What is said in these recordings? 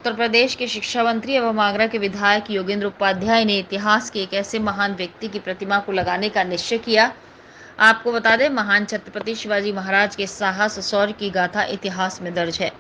उत्तर प्रदेश के शिक्षा मंत्री एवं आगरा के विधायक योगेंद्र उपाध्याय ने इतिहास के एक ऐसे महान व्यक्ति की प्रतिमा को लगाने का निश्चय किया। आपको बता दें, महान छत्रपति शिवाजी महाराज के साहस और शौर्य की गाथा इतिहास में दर्ज है।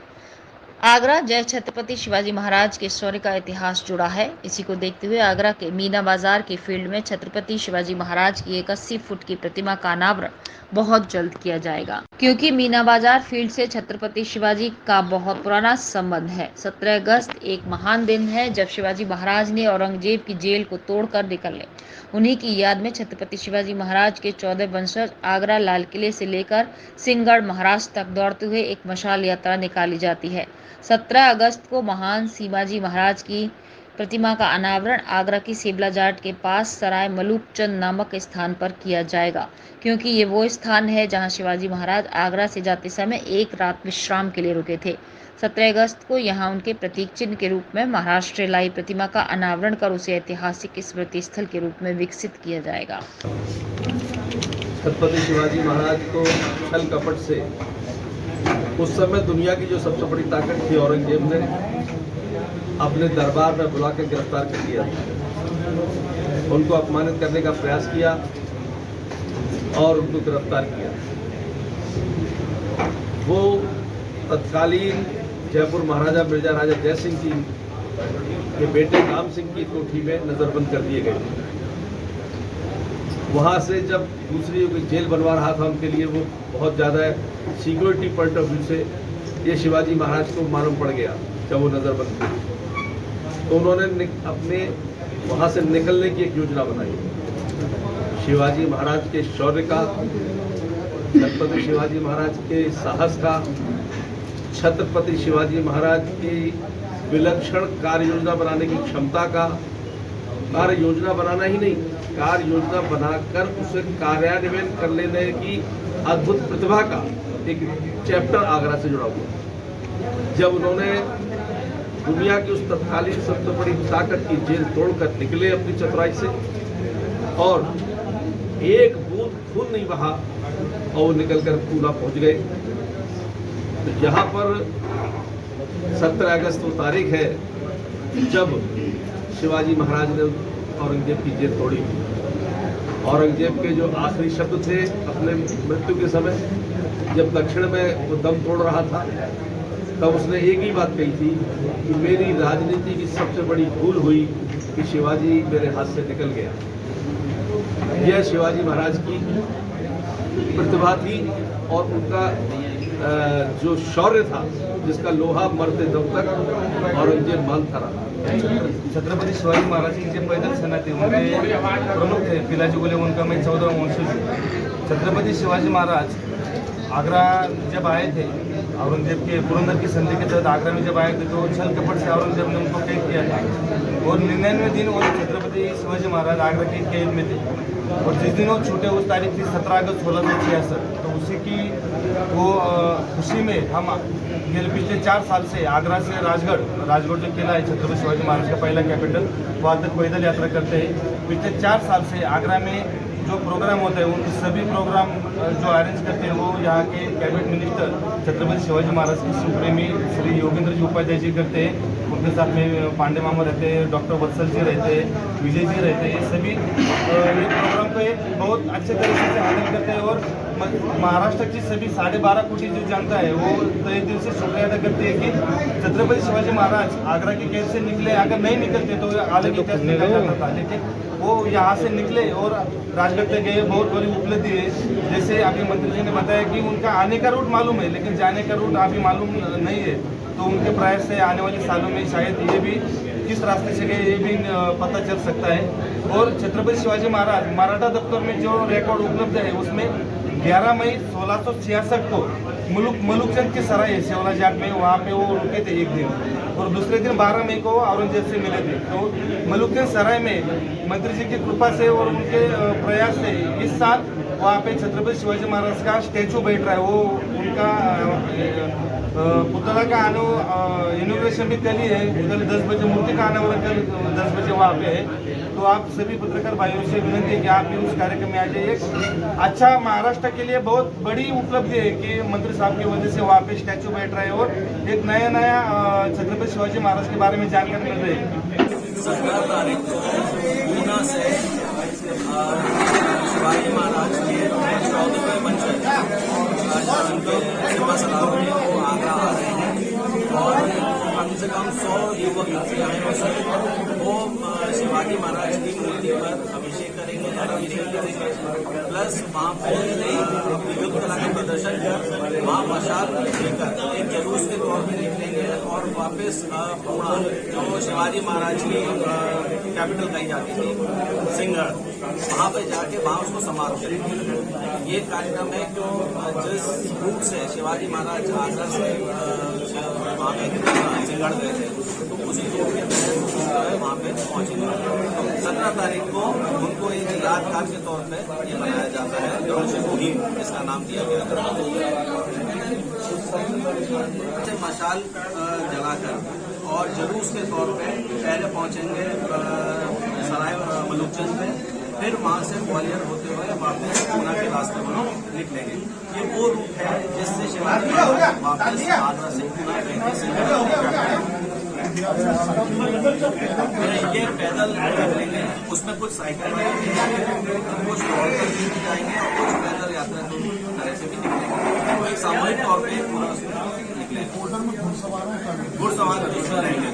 आगरा जय छत्रपति शिवाजी महाराज के शौर्य का इतिहास जुड़ा है। इसी को देखते हुए आगरा के मीना बाजार के फील्ड में छत्रपति शिवाजी महाराज की एक 80 फुट की प्रतिमा का अनावरण बहुत जल्द किया जाएगा, क्योंकि मीना बाजार फील्ड से छत्रपति शिवाजी का बहुत पुराना संबंध है। 17 अगस्त एक महान दिन है जब शिवाजी महाराज ने औरंगजेब की जेल को तोड़कर निकले। उन्हीं की याद में छत्रपति शिवाजी महाराज के 14 वंशज आगरा लाल किले से लेकर सिंहगढ़ महाराष्ट्र तक दौड़ते हुए एक मशाल यात्रा निकाली जाती है। 17 अगस्त को महान शिवाजी महाराज की प्रतिमा का अनावरण आगरा की सिबला जाट के पास सराय मलूक चंद नामक स्थान पर किया जाएगा, क्योंकि ये वो स्थान है जहां शिवाजी महाराज आगरा से जाते समय एक रात विश्राम के लिए रुके थे। 17 अगस्त को यहां उनके प्रतीक चिन्ह के रूप में महाराष्ट्र लाई प्रतिमा का अनावरण कर उसे ऐतिहासिक स्मृति स्थल के रूप में विकसित किया जाएगा। छत्रपति शिवाजी महाराज को छल कपट से उस समय दुनिया की जो सबसे बड़ी ताकत थी औरंगजेब ने अपने दरबार में बुला के गिरफ्तार कर लिया। उनको अपमानित करने का प्रयास किया और उनको गिरफ्तार किया। वो तत्कालीन जयपुर महाराजा मिर्जा राजा जय सिंह जी के बेटे राम सिंह की कोठी में नजरबंद कर दिए गए। वहाँ से जब दूसरी कोई जेल बनवा रहा था उनके लिए, वो बहुत ज़्यादा सिक्योरिटी पॉइंट ऑफ व्यू से ये शिवाजी महाराज को मालूम पड़ गया जब वो नज़रबंद हुए, तो उन्होंने अपने वहाँ से निकलने की एक योजना बनाई। शिवाजी महाराज के शौर्य का, छत्रपति शिवाजी महाराज के साहस का, छत्रपति शिवाजी महाराज की विलक्षण कार्य योजना बनाने की क्षमता का, कार्य योजना बनाना ही नहीं, कार्य योजना बनाकर उसे कार्यान्वयन कर लेने की अद्भुत प्रतिभा का एक चैप्टर आगरा से जुड़ा हुआ। जब उन्होंने दुनिया की उस तत्कालीन सबसे बड़ी ताकत की जेल तोड़कर निकले अपनी चतुराई से, और एक बूंद खून नहीं बहा और वो निकलकर पूना पहुंच गए। तो यहाँ पर 17 अगस्त वो तारीख है जब शिवाजी महाराज ने औरंगजेब की जेल तोड़ी। औरंगजेब के जो आखिरी शब्द थे अपने मृत्यु के समय, जब दक्षिण में वो दम तोड़ रहा था, तब उसने एक ही बात कही थी कि मेरी राजनीति की सबसे बड़ी भूल हुई कि शिवाजी मेरे हाथ से निकल गया। यह शिवाजी महाराज की प्रतिभा थी और उनका जो शौर्य था, जिसका लोहा मरते दम तक औरंगजेब मानता रहा। छत्रपति शिवाजी महाराज की जो पैदल सेना थी उनके प्रमुख थे पिलाजी गोले, उनका मैं 14वां वंशज। छत्रपति शिवाजी महाराज आगरा जब आए थे, औरंगजेब के पुरंदर की संधि के तहत आगरा में जब आए थे, तो छल कपट से औरंगजेब ने उनको कैद किया था और 99वें दिन वो छत्रपति शिवाजी महाराज आगरा के कैद में थे। और जिस दिन वो छूटे उस तारीख थी 17 अगस्त 1666। तो उसी की वो खुशी में हम पिछले 4 साल से आगरा से राजगढ़ जो किला है छत्रपति शिवाजी महाराज का पहला कैपिटल, वहाँ तक पैदल यात्रा करते हैं। पिछले 4 साल से आगरा में जो प्रोग्राम होते हैं उनके सभी प्रोग्राम जो अरेंज करते हैं वो यहाँ के कैबिनेट मिनिस्टर छत्रपति शिवाजी महाराज की सुप्रीमी श्री योगेंद्र जी उपाध्याय जी करते हैं। उनके साथ में पांडे मामा रहते हैं, डॉक्टर वत्सल जी रहते हैं, विजय जी रहते हैं। ये सभी ये प्रोग्राम को एक बहुत अच्छे तरीके से हैंडल करते हैं और महाराष्ट्र की सभी 12.5 कोटी जो जनता है वो तहे दिल से शुक्रिया अदा करती है कि छत्रपति शिवाजी महाराज आगरा के कैद से निकले। अगर नहीं निकलते तो अलग इतिहास निकल जाता था, लेकिन वो यहाँ से निकले और राजगढ़ तक गए। बहुत बड़ी उपलब्धि है। जैसे अभी मंत्री जी ने बताया कि उनका आने का रूट मालूम है, लेकिन जाने का रूट अभी मालूम नहीं है। तो उनके प्रयास से आने वाले सालों में शायद ये भी किस रास्ते से गए ये भी पता चल सकता है। और छत्रपति शिवाजी महाराज मराठा दफ्तर में जो रिकॉर्ड उपलब्ध है उसमें 11 मई 1666 को मलूकचंद की सराय है सेवला जाट में, वहाँ पे वो रुके थे एक दिन, और दूसरे दिन 12 मई को औरंगजेब से मिले थे। तो मलूकचंद सराय में मंत्री जी की कृपा से और उनके प्रयास से इस साल वहाँ पे छत्रपति शिवाजी महाराज का स्टैचू बैठ रहा है। वो उनका पुतला का आने इनोग्रेशन भी कल ही है, कल 10 बजे मूर्ति का आना वाला कल 10 बजे वहाँ पे है। तो आप सभी पत्रकार भाइयों से विनती है कि आप भी उस कार्यक्रम में आ जाइए। अच्छा, महाराष्ट्र के लिए बहुत बड़ी उपलब्धि है कि मंत्री साहब की वजह से वहाँ पे स्टैचू बैठ रहे हैं और एक नया छत्रपति शिवाजी महाराज के बारे में जानकारी मिल रही है। 17 तारीख को पूना से शिवाजी महाराज के 14वें वंशज सिम्हा सलावत वो आगरा आ रहे हैं और कम से कम 100 युवक युवतियाँ से वो शिवाजी महाराज की मूर्ति पर अभिषेक करेंगे, जलाभिषेक करेंगे। प्लस वहाँ पर युद्ध कला का प्रदर्शन कर वहाँ मशाल लेकर एक जुलूस के तौर पर निकलेंगे और वापस पूना जो शिवाजी महाराज की कैपिटल कही जाती थी सिंहगढ़, वहाँ पे जाके वहाँ उसको समाप्त करेंगे। ये कार्यक्रम है जो जिस रूट से शिवाजी महाराज आगरा से वहाँ पे सिंहगढ़ गए थे तो उसी रूट के तहत वहाँ पे पहुँचेंगे। 17 तारीख को उनको एक यादगार के तौर पे ये मनाया जाता है जो मुहिम इसका नाम दिया गया था। मशाल जलाकर और जुलूस के तौर पे पहले पहुंचेंगे सराय मलुकचंद पे, फिर वहां से ग्वालियर होते हुए वापस पूना के रास्ते पर निकलेंगे। ये वो रूट है जिससे शिवाजी महाराज वापस आगरा से पूना गए। ये पैदल निकलेंगे, उसमें कुछ साइकिल वाले भी जाएंगे, कुछ दौड़ कर भी जाएंगे और कुछ पैदल यात्रा की तरह से भी निकलेंगे। तो एक सामूहिक तौर पर पूरा निकलेंगे। घुड़सवार रहेंगे।